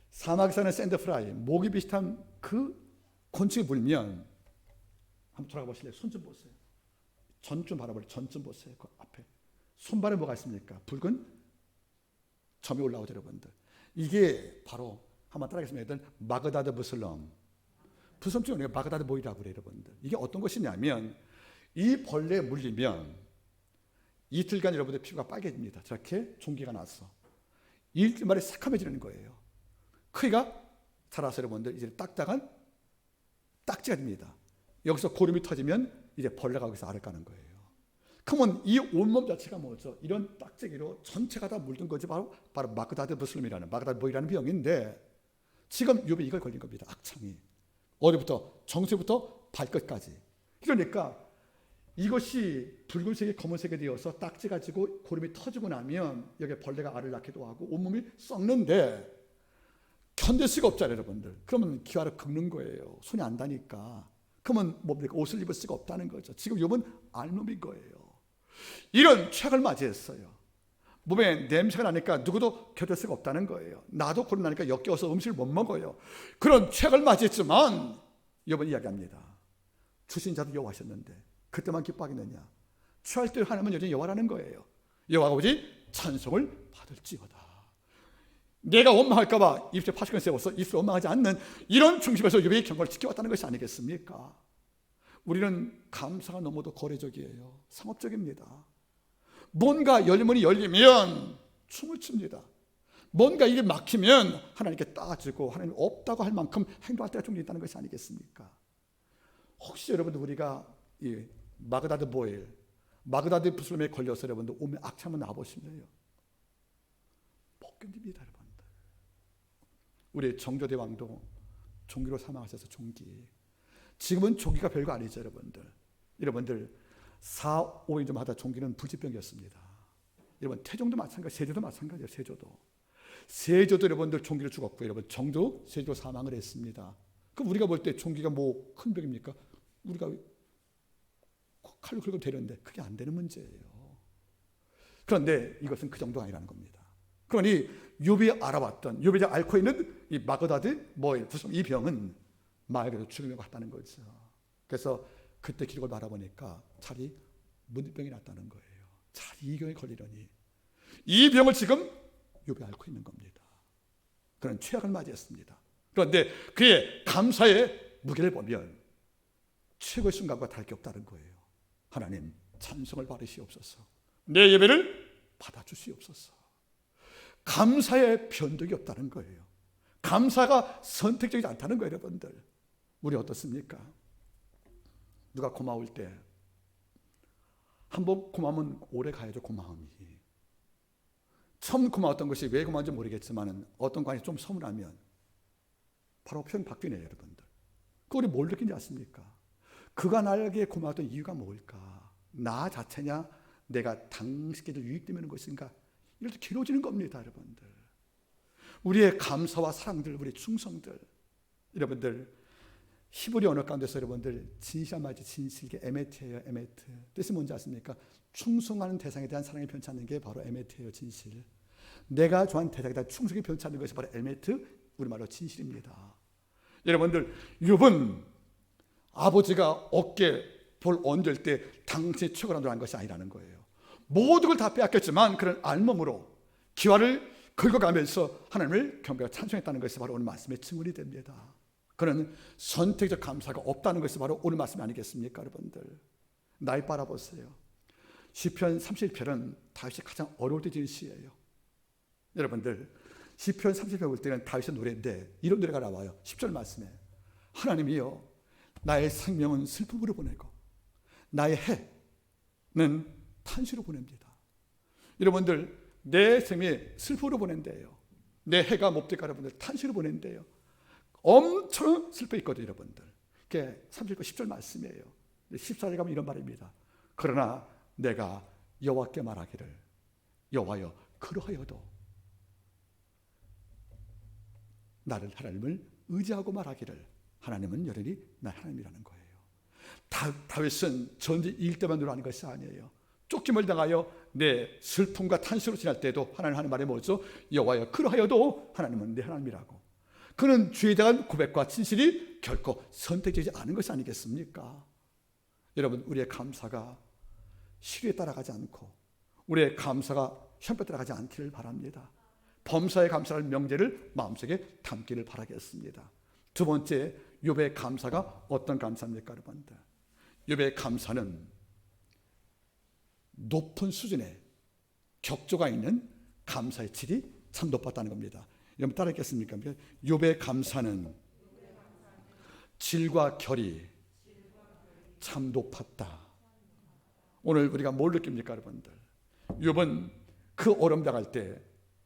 사막에 사는 샌드 프라이, 모기 비슷한 그 곤충이 물면 한번 돌아가 보실래요? 손 좀 보세요. 전 좀 바라보세요. 전 좀 보세요. 그 앞에 손발에 뭐가 있습니까? 붉은 점이 올라오죠 여러분들. 이게 바로 한번 따라하겠습니다. 마그다드 부슬럼. 부슬럼증이 마그다드 보이라고 그래요 여러분들. 이게 어떤 것이냐면 이 벌레에 물리면 이틀간 여러분들 피부가 빨개집니다. 저렇게 종기가 나서 이틀 만에 새카매지는 거예요. 크기가 자라서 여러분들 이제 딱딱한 딱지가 됩니다. 여기서 고름이 터지면 이제 벌레가 여기서 알을 까는 거예요. 그러면 이 온몸 자체가 뭐죠? 이런 딱지기로 전체가 다 물든 거지. 바로 마그다드 부슬럼이라는, 마그다드 보이라는 병인데 지금 욥이 이걸 걸린 겁니다. 악창이. 어디부터? 정수부터 발끝까지. 그러니까 이것이 붉은색이 검은색이 되어서 딱지 가지고 고름이 터지고 나면 여기에 벌레가 알을 낳기도 하고 온몸이 썩는데 견딜 수가 없잖아요, 여러분들. 그러면 기와를 긁는 거예요. 손이 안 닿으니까. 그러면 뭡니까? 옷을 입을 수가 없다는 거죠. 지금 욥은 알몸인 거예요. 이런 최악을 맞이했어요. 몸에 냄새가 나니까 누구도 견딜 수가 없다는 거예요. 나도 고름 나니까 역겨워서 음식을 못 먹어요. 그런 최악을 맞이했지만 욥은 이야기합니다. 주신 자도 여호와셨는데 그때만 기뻐하겠느냐? 취할 때 하나님은 여전히 여호와라는 거예요. 여호와가 오직 찬송을 받을지어다. 내가 원망할까 봐 입술에 파시건 세워서 입술에 원망하지 않는 이런 중심에서 욥이 경고를 지켜왔다는 것이 아니겠습니까? 우리는 감사가 너무도 거래적이에요. 상업적입니다. 뭔가 열문이 열리면 춤을 춥니다. 뭔가 이게 막히면 하나님께 따지고 하나님 없다고 할 만큼 행동할 때가 좀 있다는 것이 아니겠습니까? 혹시 여러분들 우리가 이 마그다드 보일, 마그다드 부슬럼에 걸려서 여러분들 오면 악취 한번 나보실래요? 못 견딥니다, 여러분들. 우리 정조대 왕도 종기로 사망하셔서 종기. 지금은 종기가 별거 아니죠, 여러분들. 여러분들 4, 5인 좀 하다 종기는 불치병이었습니다. 여러분 태종도 마찬가지, 세조도 마찬가지예요. 세조도 여러분들 종기를 죽었고 여러분 정조, 세조 사망을 했습니다. 그럼 우리가 볼 때 종기가 뭐 큰 병입니까? 우리가 칼로 긁으면 되는데 그게 안 되는 문제예요. 그런데 이것은 그 정도가 아니라는 겁니다. 그러니 욥이 알아봤던, 욥이 앓고 있는 이 마그다드 모엘, 이 병은 마약에도 죽음과 같다는 거죠. 그래서 그때 기록을 바라보니까 차라리 문득병이 났다는 거예요. 차라리 이 병에 걸리려니. 이 병을 지금 욥이 앓고 있는 겁니다. 그런 최악을 맞이했습니다. 그런데 그의 감사의 무게를 보면 최고의 순간과 다를 게 없다는 거예요. 하나님 찬송을 받으시옵소서. 내 예배를 받아주시옵소서. 감사의 변덕이 없다는 거예요. 감사가 선택적이지 않다는 거예요, 여러분들. 우리 어떻습니까? 누가 고마울 때 한번 고마우면 오래 가야죠. 고마움이 처음 고마웠던 것이 왜 고마운지 모르겠지만 어떤 관계가 좀 서운하면 바로 표현 바뀌네요, 여러분들. 그 우리 뭘 느끼는지 아십니까? 그가 나에게 고마웠던 이유가 뭘까? 나 자체냐? 내가 당신께도 유익되는 것인가? 이렇게 길어지는 겁니다, 여러분들. 우리의 감사와 사랑들, 우리의 충성들, 여러분들 히브리 언어 가운데서 여러분들 진실한 말이지 진실게 에메트예요. 에메트 뜻이 뭔지 아십니까? 충성하는 대상에 대한 사랑이 변치 않는 게 바로 에메트예요. 진실. 내가 좋아하는 대상에 대한 충성이 변치 않는 것이 바로 에메트, 우리말로 진실입니다. 여러분들 욥은 아버지가 어깨 돌 얹을 때 당신이 최고라는 줄 아는 것이 아니라는 거예요. 모든 걸 다 빼앗겼지만 그런 알몸으로 기와를 긁어가면서 하나님을 경배하고 찬송했다는 것이 바로 오늘 말씀의 증언이 됩니다. 그는 선택적 감사가 없다는 것이 바로 오늘 말씀 아니겠습니까, 여러분들? 날 바라보세요. 시편 31편은 다윗이 가장 어려울 때 지은 시예요. 여러분들 시편 30편 볼 때는 다윗의 노래인데 이런 노래가 나와요. 10절 말씀에 하나님이여 나의 생명은 슬픔으로 보내고 나의 해는 탄시로 보냅니다. 여러분들 내 생명이 슬픔으로 보낸대요. 내 해가 뭡니까, 여러분들? 탄시로 보낸대요. 엄청 슬퍼 있거든요, 여러분들. 그게 30절 10절 말씀이에요. 14절 가면 이런 말입니다. 그러나 내가 여호와께 말하기를 여호와여 그러하여도 나를 하나님을 의지하고 말하기를 하나님은 여전히 나 하나님이라는 거예요. 다윗은 전쟁 이길 때만 노래하는 것이 아니에요. 쫓김을 당하여 내 슬픔과 탄식으로 지날 때도 하나님 하는 말이 뭐죠? 여호와여 그러하여도 하나님은 내 하나님이라고. 그는 주에 대한 고백과 진실이 결코 선택되지 않은 것이 아니겠습니까? 여러분 우리의 감사가 시류에 따라가지 않고 우리의 감사가 형편에 따라가지 않기를 바랍니다. 범사에 감사할 명제를 마음속에 담기를 바라겠습니다. 두 번째, 욥의 감사가 어떤 감사입니까, 여러분들? 욥의 감사는 높은 수준의 격조가 있는 감사의 질이 참 높았다는 겁니다. 여러분 따라 읽겠습니까? 욥의 감사는 질과 결이 참 높았다. 오늘 우리가 뭘 느낍니까, 여러분들? 욥은 그 어려움 당할 때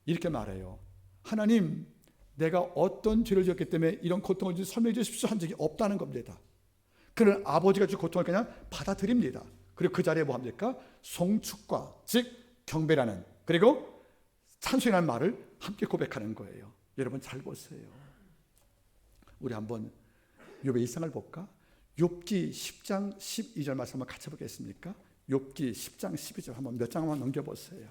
이렇게 말해요. 하나님, 내가 어떤 죄를 지었기 때문에 이런 고통을 설명해 주십시오 한 적이 없다는 겁니다. 그는 아버지가 준 고통을 그냥 받아들입니다. 그리고 그 자리에 뭐 합니까? 송축과 즉 경배라는 그리고 찬송이라는 말을 함께 고백하는 거예요. 여러분 잘 보세요. 우리 한번 욥의 일상을 볼까? 욥기 10장 12절 말씀 한번 같이 보겠습니까? 욥기 10장 12절 한번 몇 장만 넘겨보세요.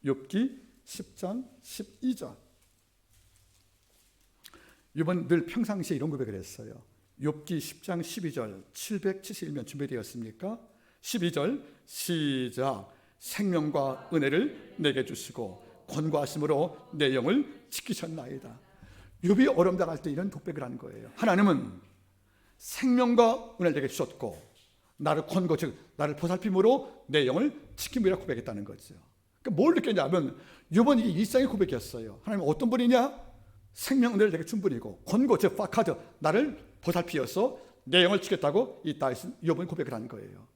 욥기 10장 12절. 욥은 늘 평상시에 이런 고백을 했어요. 욥기 10장 12절 771면 준비되었습니까? 12절 시작. 생명과 은혜를 내게 주시고 권고하심으로 내 영을 지키셨나이다. 욥이 어려움 당할 때 이런 독백을 한 거예요. 하나님은 생명과 은혜를 내게 주셨고 나를 권고 즉 나를 보살핌으로 내 영을 지킴이라 고백했다는 거죠. 그러니까 뭘 느꼈냐면 욥은 이게 일상의 고백이었어요. 하나님 어떤 분이냐? 생명 은혜를 내게 준 분이고 권고 즉 파카드 나를 보살피어서 내 영을 지켰다고 이 욥은 고백을 한 거예요.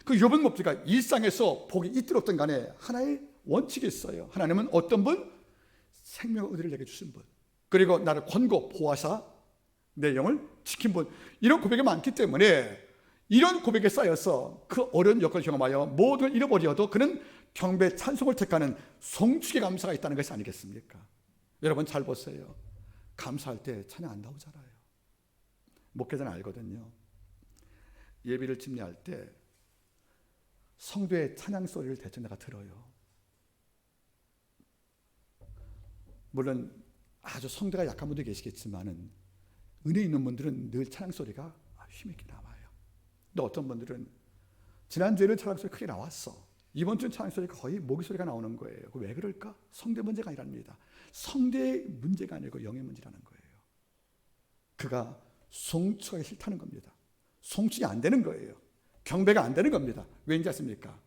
그 욥은 뭡니까? 일상에서 복이 있든 없든 간에 하나의 원칙이 있어요. 하나님은 어떤 분? 생명의 은혜를 내게 주신 분, 그리고 나를 권고 보호하사 내 영을 지킨 분. 이런 고백이 많기 때문에 이런 고백에 쌓여서 그 어려운 여건을 경험하여 모든 걸 잃어버려도 그는 경배 찬송을 택하는 송축의 감사가 있다는 것이 아니겠습니까? 여러분 잘 보세요. 감사할 때 찬양 안 나오잖아요. 목회자는 알거든요. 예비를 집례할 때 성도의 찬양 소리를 대충 내가 들어요. 물론 아주 성도가 약한 분도 계시겠지만은 은혜 있는 분들은 늘 찬양 소리가 힘있게 나와요. 또 어떤 분들은 지난주에는 찬양 소리 크게 나왔어. 이번 주는 찬양 소리가 거의 모기 소리가 나오는 거예요. 왜 그럴까? 성대 문제가 아니랍니다. 성대의 문제가 아니고 영의 문제라는 거예요. 그가 송축하기 싫다는 겁니다. 송축이 안 되는 거예요. 경배가 안 되는 겁니다. 왠지 아십니까?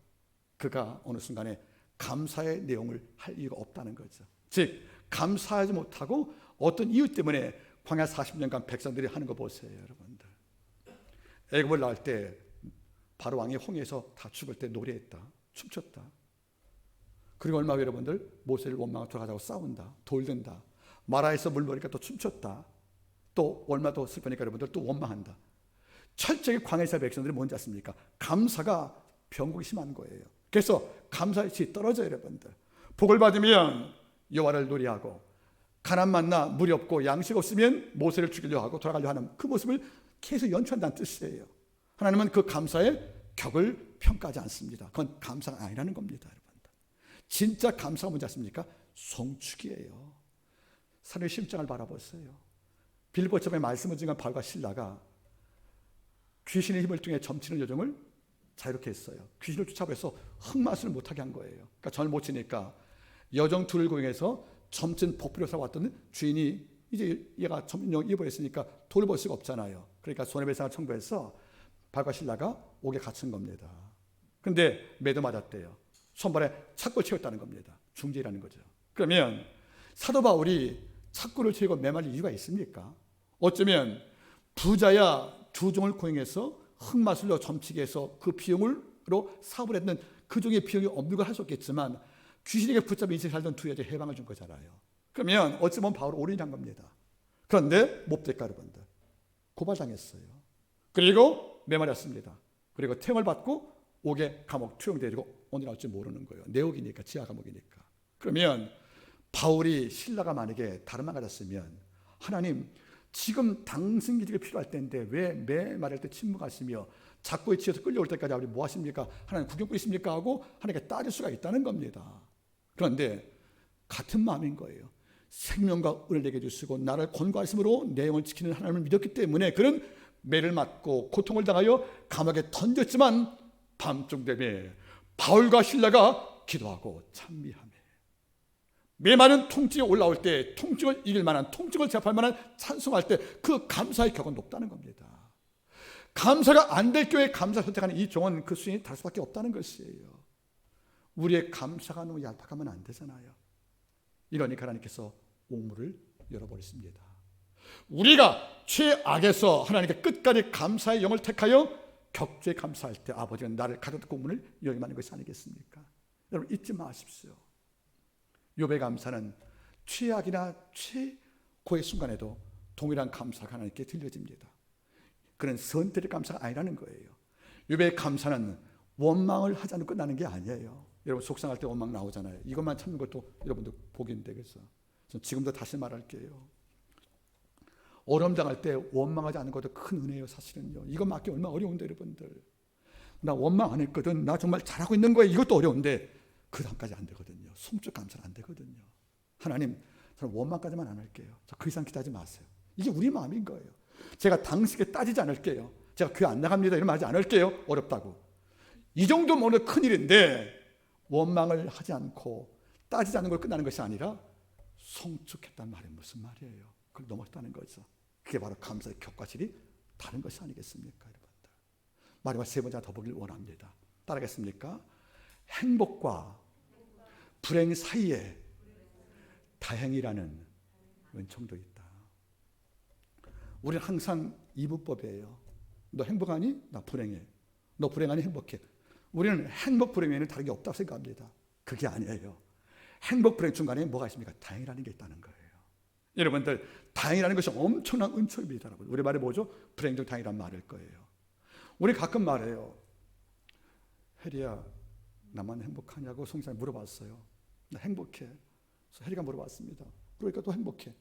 그가 어느 순간에 감사의 내용을 할 이유가 없다는 거죠. 즉 감사하지 못하고 어떤 이유 때문에 광야 40년간 백성들이 하는 거 보세요. 여러분들 애굽을 나올 때 바로 왕이 홍해에서 다 죽을 때 노래했다, 춤췄다. 그리고 얼마 후에 여러분들 모세를 원망하고 돌아가자고 싸운다, 돌든다. 마라에서 물 먹으니까 또 춤췄다. 또 얼마 더 슬프니까 여러분들 또 원망한다. 철저히 광야에서 백성들이 뭔지 아십니까? 감사가 병곡이 심한 거예요. 그래서 감사의 떨어져요. 여러분들 복을 받으면 여호와를 노래하고 가난 만나 물이 없고 양식 없으면 모세를 죽이려 하고 돌아가려 하는 그 모습을 계속 연출한다는 뜻이에요. 하나님은 그 감사의 격을 평가하지 않습니다. 그건 감사가 아니라는 겁니다. 여러분들 진짜 감사가 뭔지 아십니까? 송축이에요. 사도의 심장을 바라보세요. 빌보처럼의 말씀을 증한 바울과 실라가 귀신의 힘을 통해 점치는 여정을 자유롭게 했어요. 귀신을 쫓아내서 흙맛을 못하게 한 거예요. 그러니까 전을 못 치니까 여정 둘을 고용해서 점친 복비로 살아왔던 주인이 이제 얘가 점령 입어했으니까 돈을 벌 수가 없잖아요. 그러니까 손해배상을 청구해서 바울과 실라가 옥에 갇힌 겁니다. 그런데 매도 맞았대요. 손발에 착고를 채웠다는 겁니다. 중재라는 거죠. 그러면 사도 바울이 착고를 채우고 매말 이유가 있습니까? 어쩌면 부자야 주종을 고용해서 흙마술로 점치게 해서 그 비용으로 사업을 했는 그 종의 비용이 없는 걸 할 수 없겠지만 귀신에게 붙잡혀 인생 살던 두 여자에 해방을 준 거잖아요. 그러면 어찌 보면 바울은 옳은 한 겁니다. 그런데 못 됐까 여러분들 고발당했어요. 그리고 매말렸습니다. 그리고 태형을 받고 옥에 감옥 투영되고 오늘 나올지 모르는 거예요. 내옥이니까 지하 감옥이니까. 그러면 바울이 신라가 만약에 다른 말 가졌으면 하나님 지금 당신 기지가 필요할 때인데 왜 매 말할 때 침묵하시며 작고에 치여서 끌려올 때까지 우리 뭐 하십니까? 하나님 구경꾼 있습니까? 하고 하나님께 따질 수가 있다는 겁니다. 그런데 같은 마음인 거예요. 생명과 은혜를 내게 주시고 나를 권고하심으로 내 영을 지키는 하나님을 믿었기 때문에 그는 매를 맞고 고통을 당하여 감옥에 던졌지만 밤중 되매 바울과 실라가 기도하고 찬미하며 매 많은 통증이 올라올 때 통증을 이길 만한 통증을 제압할 만한 찬송할 때 그 감사의 격은 높다는 겁니다. 감사가 안 될 경우에 감사 선택하는 이 종은 그 수준이 다를 수밖에 없다는 것이에요. 우리의 감사가 너무 얄팍하면 안 되잖아요. 이러니까 하나님께서 옥문을 열어버렸습니다. 우리가 최악에서 하나님께 끝까지 감사의 영을 택하여 격주에 감사할 때 아버지는 나를 가둬두고 문을 열기만 것이 아니겠습니까? 여러분 잊지 마십시오. 욥의 감사는 최악이나 최고의 순간에도 동일한 감사가 하나님께 들려집니다. 그는 선택의 감사가 아니라는 거예요. 욥의 감사는 원망을 하지 않고 끝나는 게 아니에요. 여러분 속상할 때 원망 나오잖아요. 이것만 참는 것도 여러분들 복인데, 그래서 지금도 다시 말할게요. 어려움 당할 때 원망하지 않는 것도 큰 은혜예요. 사실은요. 이거 맞기 얼마나 어려운데 여러분들. 나 원망 안 했거든. 나 정말 잘하고 있는 거야. 이것도 어려운데 그 다음까지 안 되거든요. 송축 감사는 안 되거든요. 하나님, 저는 원망까지만 안 할게요. 저 그 이상 기다리지 마세요. 이게 우리 마음인 거예요. 제가 당신께 따지지 않을게요. 제가 교회 안 나갑니다. 이러면 하지 않을게요. 어렵다고. 이 정도면 오늘 큰일인데 원망을 하지 않고 따지지 않는 걸 끝나는 것이 아니라 송축했단 말이 무슨 말이에요? 그걸 넘었다는 거죠. 그게 바로 감사의 격과질이 다른 것이 아니겠습니까? 여러분들. 마지막 세 번째 더 보길 원합니다. 따라하겠습니까? 행복과 불행 사이에 다행이라는 은총도 있다. 우리는 항상 이분법이에요. 너 행복하니? 나 불행해. 너 불행하니? 행복해. 우리는 행복 불행에는 다른 게 없다고 생각합니다. 그게 아니에요. 행복 불행 중간에 뭐가 있습니까? 다행이라는 게 있다는 거예요. 여러분들, 다행이라는 것이 엄청난 은총입니다. 여러분. 우리 말이 뭐죠? 불행 중 다행이란 말일 거예요. 우리 가끔 말해요. 혜리야, 나만 행복하냐고 송사님 물어봤어요. 나 행복해. 그래서 혜리가 물어봤습니다. 그러니까 또 행복해.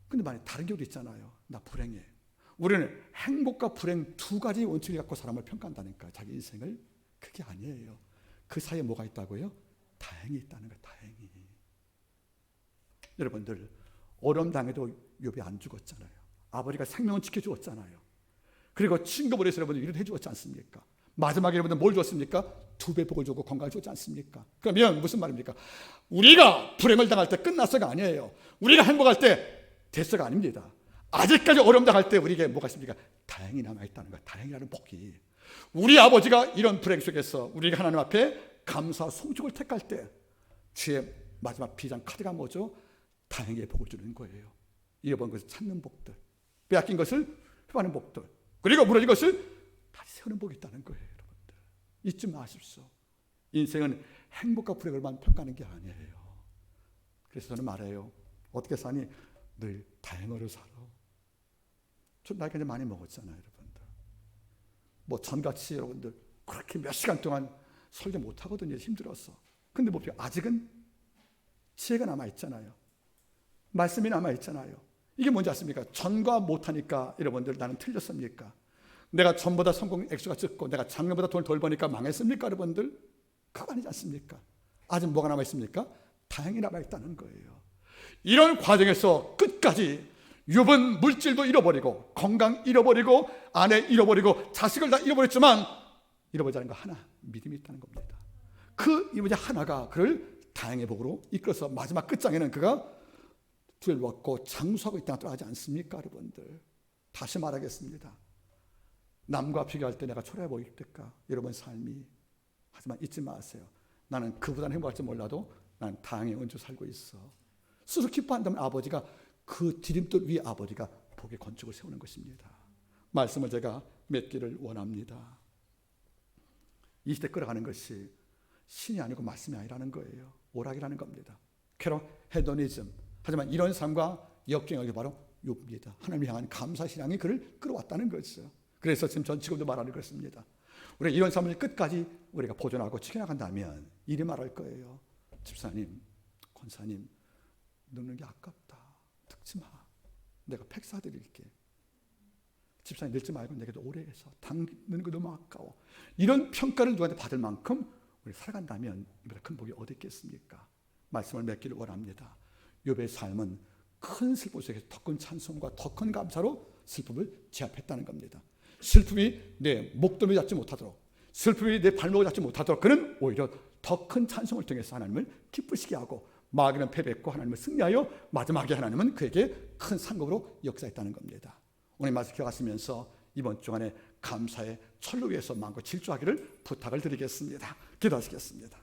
근데 만약 다른 경우도 있잖아요. 나 불행해. 우리는 행복과 불행 두 가지 원칙을 갖고 사람을 평가한다니까. 자기 인생을. 그게 아니에요. 그 사이에 뭐가 있다고요? 다행이 있다는 거예요. 다행이. 여러분들, 어려움 당해도 욥이 안 죽었잖아요. 아버지가 생명을 지켜주었잖아요. 그리고 친구를 해서 여러분들 일을 해주었지 않습니까? 마지막에 여러분들 뭘 줬습니까? 2배 복을 주고 건강을 주었지 않습니까? 그러면 무슨 말입니까? 우리가 불행을 당할 때 끝났어가 아니에요. 우리가 행복할 때 됐어가 아닙니다. 아직까지 어려움 당할 때 우리에게 뭐가 있습니까? 다행이 남아있다는 거예요. 다행이라는 복이. 우리 아버지가 이런 불행 속에서 우리가 하나님 앞에 감사와 송축을 택할 때 주의 마지막 비장 카드가 뭐죠? 다행의 복을 주는 거예요. 잃어버린 것을 찾는 복들, 빼앗긴 것을 회복하는 복들, 그리고 무너진 것을 다시 세우는 복이 있다는 거예요. 여러분들, 잊지 마십시오. 인생은 행복과 불행을만 평가하는 게 아니에요. 그래서 저는 말해요. 어떻게 사니? 늘 다행으로 살아. 저 나이가 이제 많이 먹었잖아요, 여러분들. 뭐 전같이 여러분들 그렇게 몇 시간 동안 설교 못 하거든요. 힘들어서. 근데 뭐 아직은 지혜가 남아 있잖아요. 말씀이 남아 있잖아요. 이게 뭔지 아십니까? 전과 못하니까 여러분들 나는 틀렸습니까? 내가 전보다 성공 액수가 적고 내가 작년보다 돈을 덜 버니까 망했습니까? 여러분들? 그거 아니지 않습니까? 아직 뭐가 남아 있습니까? 다행히 남아 있다는 거예요. 이런 과정에서 끝까지 욥은 물질도 잃어버리고 건강 잃어버리고 아내 잃어버리고 자식을 다 잃어버렸지만 잃어버리지 않은 거 하나, 믿음이 있다는 겁니다. 그 이모자 하나가 그를 다행의 복으로 이끌어서 마지막 끝장에는 그가 두를 놓고 장수하고 있다는 뜻 하지 않습니까? 여러분들, 다시 말하겠습니다. 남과 비교할 때 내가 초라해 보일 때까 여러분 삶이. 하지만 잊지 마세요. 나는 그보다는 행복할지 몰라도 나는 다행의 은주 살고 있어. 스스로 기뻐한다면 아버지가 그 디딤돌 위에 아버지가 복의 건축을 세우는 것입니다. 말씀을 제가 맺기를 원합니다. 이 시대 끌어가는 것이 신이 아니고 말씀이 아니라는 거예요. 오락이라는 겁니다. 쾌락, 헤도니즘. 하지만 이런 삶과 역경이 바로 욥입니다. 하나님을 향한 감사 신앙이 그를 끌어왔다는 거죠. 그래서 지금도 말하는 것입니다. 우리가 이런 삶을 끝까지 우리가 보존하고 지켜나간다면 이리 말할 거예요. 집사님, 권사님, 늙는 게 아깝다. 늙지 마. 내가 팩 사드릴게. 집사님 늙지 말고 내게도 오래 해서 늙는 거 너무 아까워. 이런 평가를 누구한테 받을 만큼 우리 살아간다면 이보다 큰 복이 어디 있겠습니까? 말씀을 맺기를 원합니다. 욥의 삶은 큰 슬픔 속에서 더 큰 찬송과 더 큰 감사로 슬픔을 제압했다는 겁니다. 슬픔이 내 목덜미 잡지 못하도록, 슬픔이 내 발목을 잡지 못하도록 그는 오히려 더 큰 찬송을 통해서 하나님을 기쁘시게 하고 마귀는 패배했고 하나님을 승리하여 마지막에 하나님은 그에게 큰 상급으로 역사했다는 겁니다. 오늘 말씀 기억하시면서 이번 주간에 감사의 철로 위해서 마음껏 질주하기를 부탁을 드리겠습니다. 기도하시겠습니다.